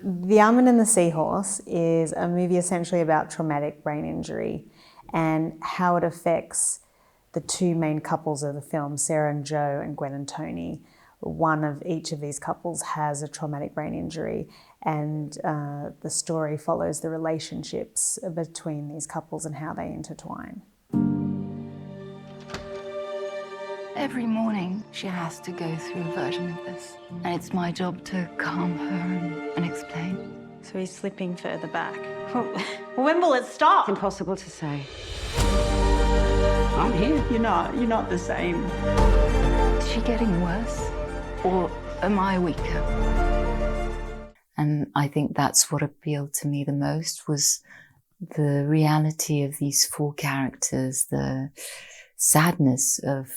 The Almond and the Seahorse is a movie essentially about traumatic brain injury and how it affects the two main couples of the film, Sarah and Joe and Gwen and Tony. One of each of these couples has a traumatic brain injury, and the story follows the relationships between these couples and how they intertwine. Every morning she has to go through a version of this, and it's my job to calm her and explain. So he's slipping further back. When will it stop? It's impossible to say. I'm here. You're not the same. Is she getting worse, or am I weaker? And I think that's what appealed to me the most, was the reality of these four characters, the sadness of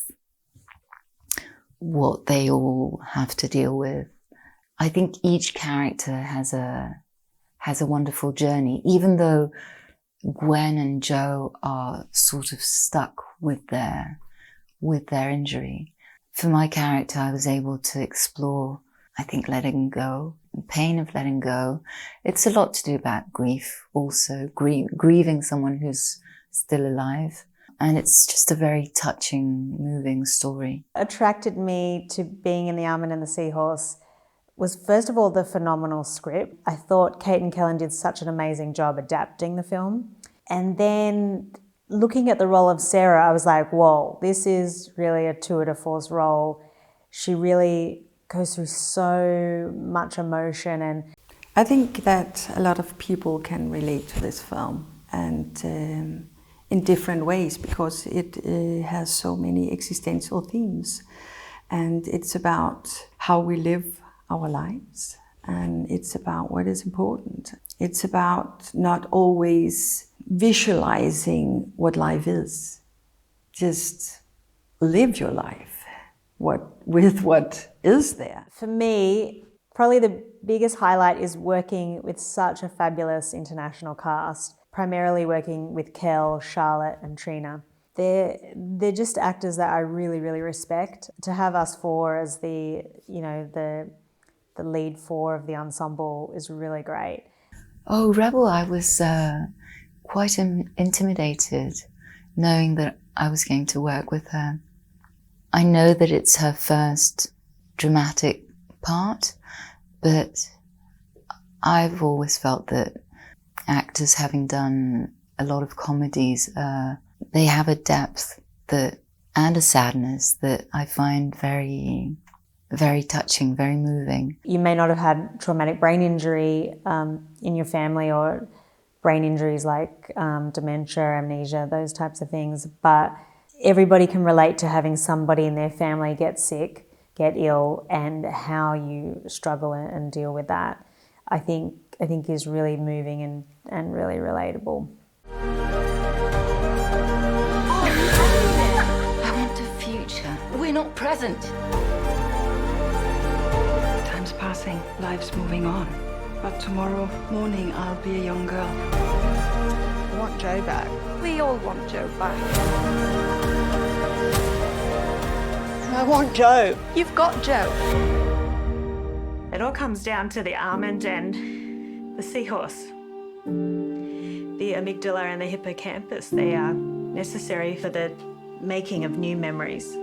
what they all have to deal with. I think each character has a wonderful journey, even though Gwen and Joe are sort of stuck with their injury. For my character, I was able to explore, I think, letting go, the pain of letting go. It's a lot to do about grief, also grieving someone who's still alive. And it's just a very touching, moving story. Attracted me to being in The Almond and the Seahorse was, first of all, the phenomenal script. I thought Kate and Kellen did such an amazing job adapting the film. And then looking at the role of Sarah, I was like, whoa, this is really a tour de force role. She really goes through so much emotion. And I think that a lot of people can relate to this film, and in different ways, because it has so many existential themes. And it's about how we live our lives, and it's about what is important. It's about not always visualizing what life is. Just live your life with what is there. For me, probably the biggest highlight is working with such a fabulous international cast, primarily working with Kel, Charlotte and Trina. They're just actors that I really, really respect. To have us four as the lead four of the ensemble is really great. Oh, Rebel, I was quite intimidated knowing that I was going to work with her. I know that it's her first dramatic part, but I've always felt that actors, having done a lot of comedies, they have a depth and a sadness that I find very, very touching, very moving. You may not have had traumatic brain injury in your family, or brain injuries like dementia, amnesia, those types of things, but everybody can relate to having somebody in their family get sick, get ill, and how you struggle and deal with that. I think is really moving and really relatable. I want a future. We're not present. Time's passing, life's moving on. But tomorrow morning, I'll be a young girl. I want Joe back. We all want Joe back. I want Joe. You've got Joe. It all comes down to the almond and the seahorse. The amygdala and the hippocampus, they are necessary for the making of new memories.